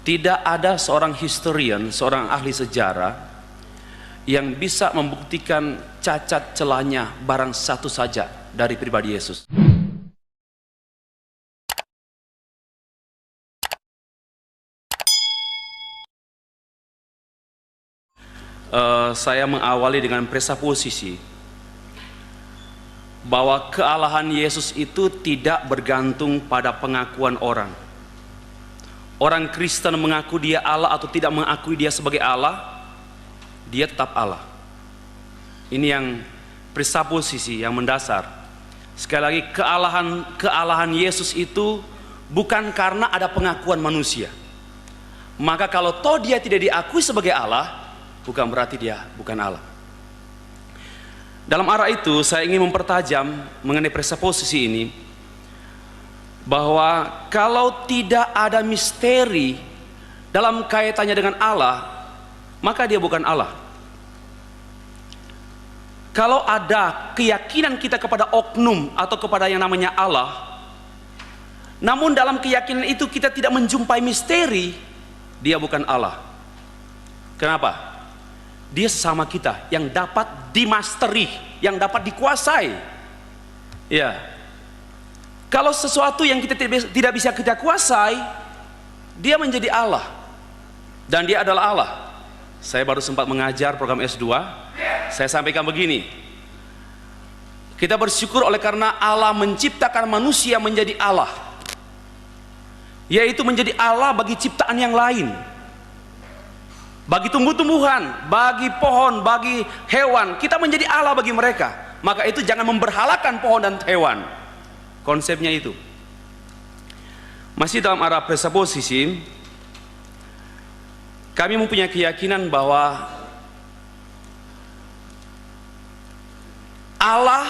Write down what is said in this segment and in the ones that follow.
Tidak ada seorang historian, seorang ahli sejarah yang bisa membuktikan cacat celahnya barang satu saja dari pribadi Yesus. Saya mengawali dengan presuposisi bahwa kealahan Yesus itu tidak bergantung pada pengakuan orang. Orang Kristen mengaku dia Allah atau tidak mengakui dia sebagai Allah, dia tetap Allah. Ini yang presuposisi yang mendasar. Sekali lagi, kealahan Yesus itu bukan karena ada pengakuan manusia. Maka kalau toh dia tidak diakui sebagai Allah, bukan berarti dia bukan Allah. Dalam arah itu saya ingin mempertajam mengenai presuposisi ini, bahwa kalau tidak ada misteri dalam kaitannya dengan Allah, maka dia bukan Allah. Kalau ada keyakinan kita kepada oknum atau kepada yang namanya Allah, namun dalam keyakinan itu kita tidak menjumpai misteri, dia bukan Allah. Kenapa? Dia sesama kita yang dapat dimasteri, yang dapat dikuasai. Ya. Kalau sesuatu yang kita tidak bisa kita kuasai, dia menjadi Allah. Dan dia adalah Allah. Saya baru sempat mengajar program S2, saya sampaikan begini. Kita bersyukur oleh karena Allah menciptakan manusia menjadi Allah, yaitu menjadi Allah bagi ciptaan yang lain. Bagi tumbuh-tumbuhan, bagi pohon, bagi hewan, kita menjadi Allah bagi mereka. Maka itu jangan memberhalakan pohon dan hewan. Konsepnya itu. Masih dalam arah presuposisi, kami mempunyai keyakinan bahwa Allah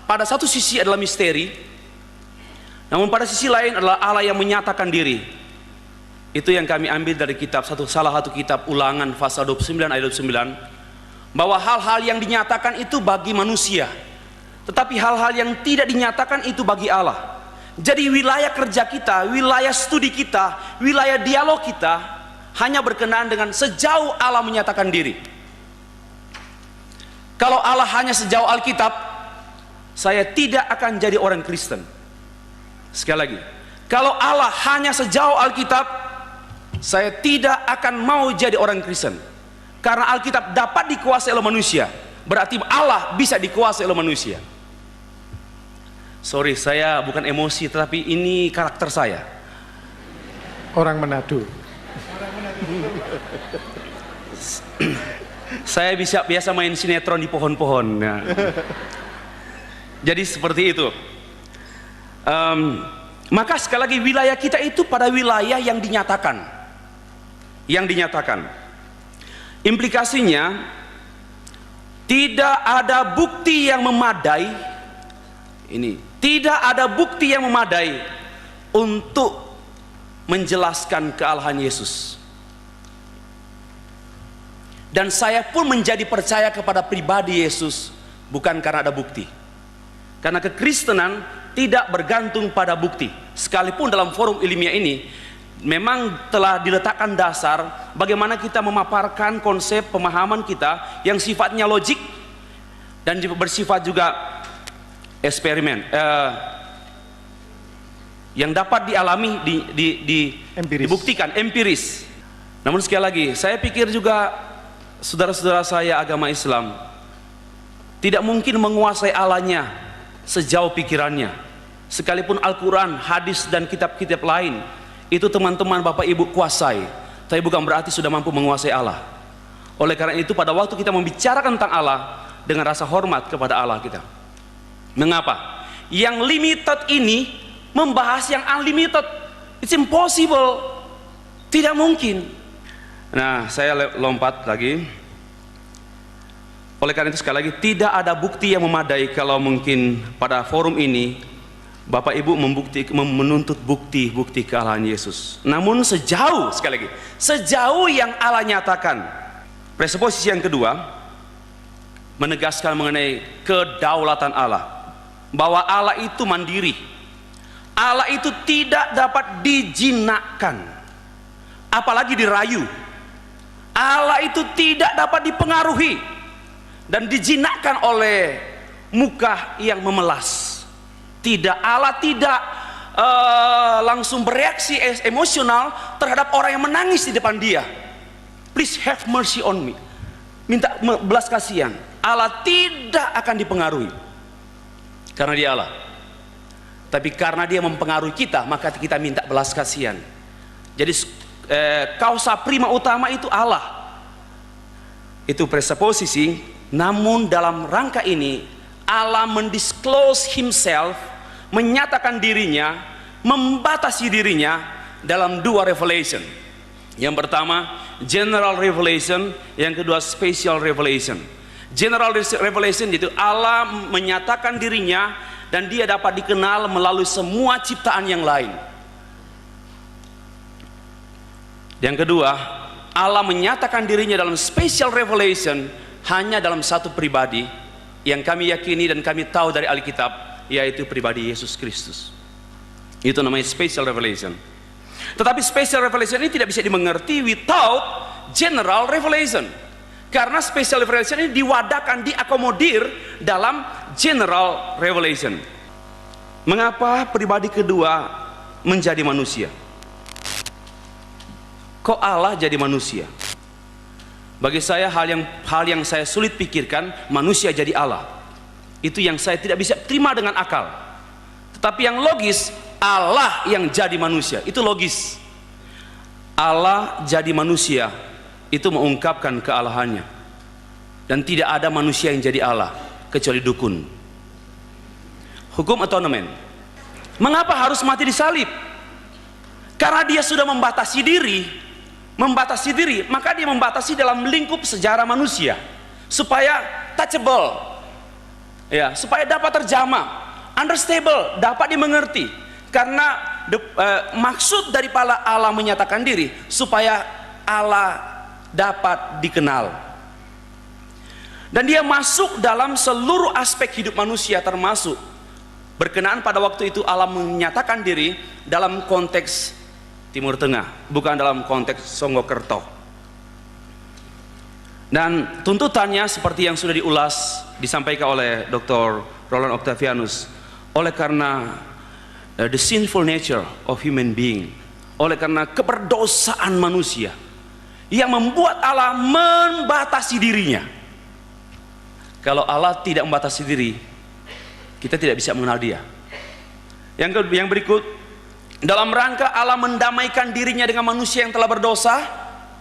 pada satu sisi adalah misteri, namun pada sisi lain adalah Allah yang menyatakan diri. Itu yang kami ambil dari kitab salah satu kitab Ulangan pasal 29 ayat 29, bahwa hal-hal yang dinyatakan itu bagi manusia, tetapi hal-hal yang tidak dinyatakan itu bagi Allah. Jadi wilayah kerja kita, wilayah studi kita, wilayah dialog kita hanya berkenaan dengan sejauh Allah menyatakan diri. Kalau Allah hanya sejauh Alkitab, saya tidak akan jadi orang Kristen. Sekali lagi, kalau Allah hanya sejauh Alkitab, saya tidak akan mau jadi orang Kristen. Karena Alkitab dapat dikuasai oleh manusia, berarti Allah bisa dikuasai oleh manusia. Sorry, saya bukan emosi, tetapi ini karakter saya. Orang Manado. Saya biasa main sinetron di pohon-pohon. Nah. Jadi seperti itu. Maka sekali lagi, wilayah kita itu pada wilayah yang dinyatakan. Yang dinyatakan. Implikasinya, tidak ada bukti yang memadai. Ini. Tidak ada bukti yang memadai untuk menjelaskan kealahan Yesus. Dan saya pun menjadi percaya kepada pribadi Yesus bukan karena ada bukti. Karena kekristenan tidak bergantung pada bukti. Sekalipun dalam forum ilmiah ini memang telah diletakkan dasar bagaimana kita memaparkan konsep pemahaman kita yang sifatnya logik dan bersifat juga eksperimen, yang dapat dialami, dibuktikan empiris. Namun sekali lagi, saya pikir juga saudara-saudara saya agama Islam tidak mungkin menguasai Allahnya sejauh pikirannya. Sekalipun Al-Quran, hadis dan kitab-kitab lain itu teman-teman Bapak Ibu kuasai, tapi bukan berarti sudah mampu menguasai Allah. Oleh karena itu pada waktu kita membicarakan tentang Allah, dengan rasa hormat kepada Allah kita. Mengapa? Yang limited ini membahas yang unlimited. It's impossible. Tidak mungkin. Nah, saya lompat lagi. Oleh karena itu sekali lagi, tidak ada bukti yang memadai kalau mungkin pada forum ini Bapak Ibu menuntut bukti-bukti kealahan Yesus. Namun sejauh, sekali lagi, sejauh yang Allah nyatakan. Presuposisi yang kedua menegaskan mengenai kedaulatan Allah, bahwa Allah itu mandiri. Allah itu tidak dapat dijinakkan. apalagi dirayu. Allah itu tidak dapat dipengaruhi dan dijinakkan oleh muka yang memelas. Tidak, Allah tidak langsung bereaksi emosional terhadap orang yang menangis di depan dia. Please have mercy on me. Minta belas kasihan. Allah tidak akan dipengaruhi karena dia Allah. Tapi karena dia mempengaruhi kita, maka kita minta belas kasihan. Jadi kausa prima utama itu Allah. Itu presupposisi. Namun dalam rangka ini Allah mendisclose himself, menyatakan dirinya, membatasi dirinya dalam dua revelation. Yang pertama general revelation, yang kedua special revelation. General revelation itu Allah menyatakan dirinya dan dia dapat dikenal melalui semua ciptaan yang lain. Yang kedua, Allah menyatakan dirinya dalam special revelation hanya dalam satu pribadi yang kami yakini dan kami tahu dari Alkitab, yaitu pribadi Yesus Kristus. Itu namanya special revelation. Tetapi special revelation ini tidak bisa dimengerti without general revelation. Karena special revelation ini diwadahkan, diakomodir dalam general revelation. Mengapa pribadi kedua menjadi manusia? Kok Allah jadi manusia? Bagi saya hal yang saya sulit pikirkan, manusia jadi Allah. Itu yang saya tidak bisa terima dengan akal. Tetapi yang logis, Allah yang jadi manusia, itu logis. Allah jadi manusia, itu mengungkapkan kealahannya. Dan tidak ada manusia yang jadi Allah kecuali dukun. Hukum atonement. Mengapa harus mati disalib? Karena dia sudah membatasi diri, maka dia membatasi dalam lingkup sejarah manusia supaya touchable, ya, supaya dapat terjamah, understandable, dapat dimengerti. Karena maksud daripada Allah menyatakan diri supaya Allah dapat dikenal. Dan dia masuk dalam seluruh aspek hidup manusia, termasuk berkenaan pada waktu itu Allah menyatakan diri dalam konteks Timur Tengah, bukan dalam konteks Songgokerto. Dan tuntutannya seperti yang sudah disampaikan oleh Dr. Roland Octavianus, oleh karena the sinful nature of human being, oleh karena keberdosaan manusia yang membuat Allah membatasi dirinya. Kalau Allah tidak membatasi diri, kita tidak bisa mengenal dia. Yang berikut, dalam rangka Allah mendamaikan dirinya dengan manusia yang telah berdosa,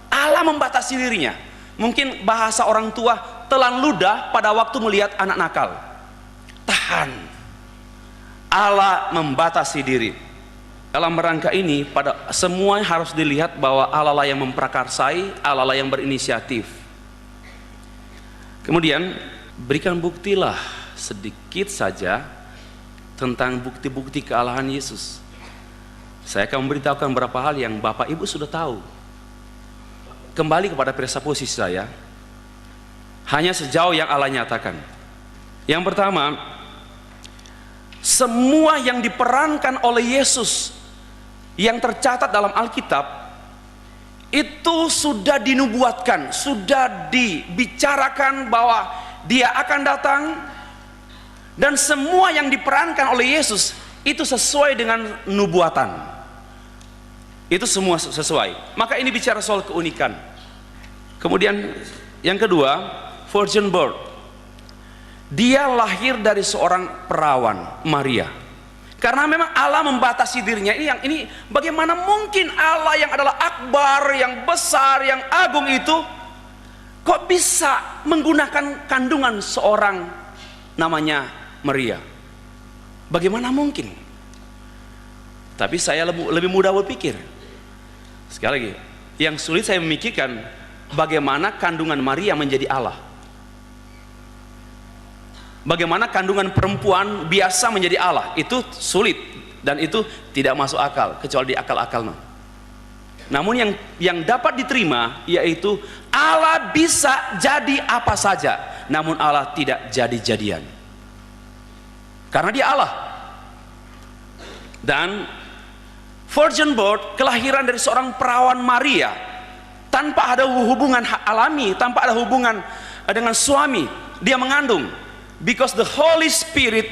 Allah membatasi dirinya. Mungkin bahasa orang tua, telan ludah pada waktu melihat anak nakal. Tahan. Allah membatasi diri. Dalam rangka ini, pada semua harus dilihat bahwa Allah lah yang memprakarsai, Allah lah yang berinisiatif. Kemudian berikan buktilah sedikit saja tentang bukti-bukti kealahan Yesus. Saya akan memberitahukan beberapa hal yang Bapak Ibu sudah tahu. Kembali kepada presupposisi saya, hanya sejauh yang Allah nyatakan. Yang pertama, semua yang diperankan oleh Yesus yang tercatat dalam Alkitab itu sudah dinubuatkan, sudah dibicarakan bahwa dia akan datang, dan semua yang diperankan oleh Yesus itu sesuai dengan nubuatan. Itu semua sesuai. Maka ini bicara soal keunikan. Kemudian yang kedua, virgin birth. Dia lahir dari seorang perawan, Maria. Karena memang Allah membatasi dirinya. Ini bagaimana mungkin Allah yang adalah akbar, yang besar, yang agung itu kok bisa menggunakan kandungan seorang namanya Maria? Bagaimana mungkin? Tapi saya lebih mudah berpikir. Sekali lagi, yang sulit saya memikirkan bagaimana kandungan Maria menjadi Allah. Bagaimana kandungan perempuan biasa menjadi Allah, itu sulit dan itu tidak masuk akal kecuali di akal-akal. Namun yang dapat diterima yaitu Allah bisa jadi apa saja, namun Allah tidak jadi-jadian. Karena dia Allah. Dan virgin birth, kelahiran dari seorang perawan Maria, tanpa ada hubungan alami, tanpa ada hubungan dengan suami, dia mengandung. Because the Holy Spirit,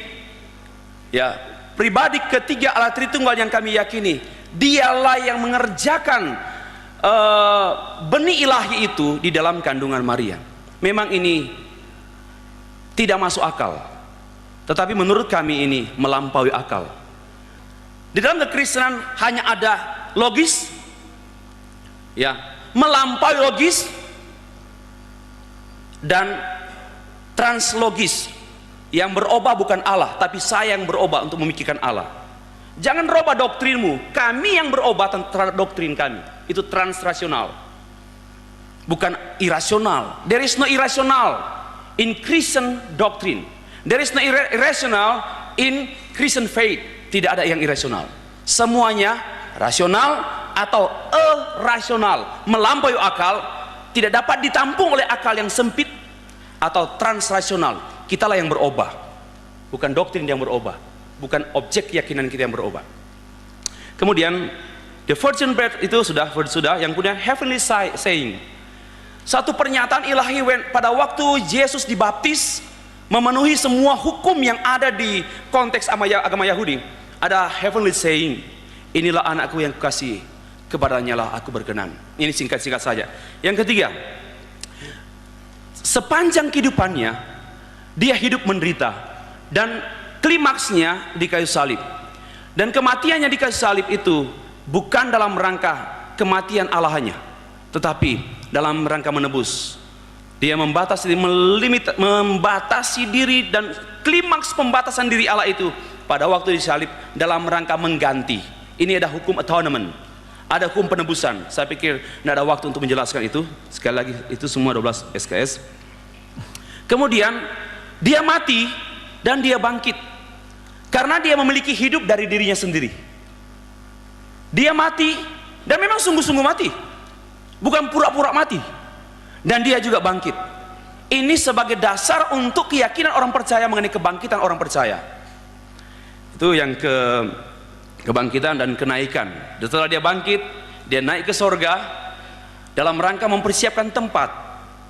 ya, pribadi ketiga Allah Tritunggal yang kami yakini, dialah yang mengerjakan benih ilahi itu di dalam kandungan Maria. Memang ini tidak masuk akal, tetapi menurut kami ini melampaui akal. Di dalam kekristenan hanya ada logis, ya, melampaui logis, dan translogis. Yang berubah bukan Allah, tapi saya yang berubah untuk memikirkan Allah. Jangan berubah doktrinmu, kami yang berubah terhadap doktrin kami. Itu transrasional, bukan irasional. There is no irrational in Christian doctrine. There is no irrational in Christian faith. Tidak ada yang irasional. Semuanya rasional atau irrasional, melampaui akal, tidak dapat ditampung oleh akal yang sempit, atau transrasional. Kitalah yang berubah, bukan doktrin yang berubah, bukan objek keyakinan kita yang berubah. Kemudian the virgin birth itu sudah. Yang kemudian heavenly saying, satu pernyataan ilahi pada waktu Yesus dibaptis, memenuhi semua hukum yang ada di konteks agama Yahudi. Ada heavenly saying, inilah anakku yang kukasihi, kepadanya lah aku berkenan. Ini singkat-singkat saja. Yang ketiga, sepanjang kehidupannya dia hidup menderita, dan klimaksnya di kayu salib. Dan kematiannya di kayu salib itu bukan dalam rangka kematian Allahnya, tetapi dalam rangka menebus. Dia membatasi diri, dan klimaks pembatasan diri Allah itu pada waktu disalib dalam rangka mengganti. Ini ada hukum atonement, ada hukum penebusan. Saya pikir tidak ada waktu untuk menjelaskan itu. Sekali lagi, itu semua 12 SKS. Kemudian dia mati dan dia bangkit, karena dia memiliki hidup dari dirinya sendiri. Dia mati dan memang sungguh-sungguh mati, bukan pura-pura mati. Dan dia juga bangkit. Ini sebagai dasar untuk keyakinan orang percaya mengenai kebangkitan orang percaya. Itu yang kebangkitan dan kenaikan. Setelah dia bangkit, dia naik ke sorga dalam rangka mempersiapkan tempat.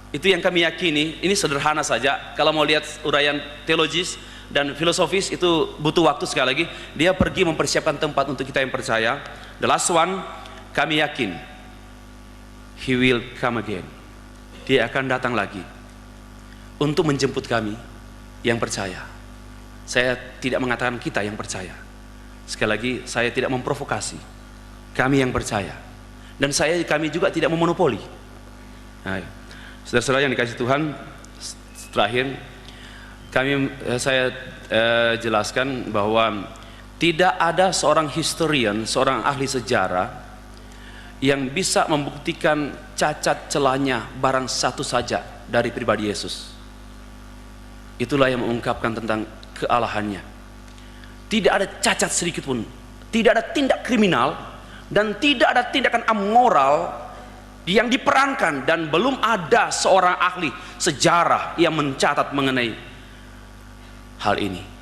Itu yang kami yakini. Ini sederhana saja. Kalau mau lihat uraian teologis dan filosofis, itu butuh waktu. Sekali lagi, dia pergi mempersiapkan tempat untuk kita yang percaya. The last one, kami yakin He will come again. Dia akan datang lagi untuk menjemput kami yang percaya. Saya tidak mengatakan kita yang percaya. Sekali lagi, saya tidak memprovokasi. Kami yang percaya. Dan kami juga tidak memonopoli. Nah, saudara-saudara yang dikasih Tuhan, terakhir saya jelaskan bahwa tidak ada seorang historian, seorang ahli sejarah yang bisa membuktikan cacat celahnya barang satu saja dari pribadi Yesus. Itulah yang mengungkapkan tentang kealahannya. Tidak ada cacat sedikit pun, tidak ada tindak kriminal, dan tidak ada tindakan amoral yang diperankan, dan belum ada seorang ahli sejarah yang mencatat mengenai hal ini.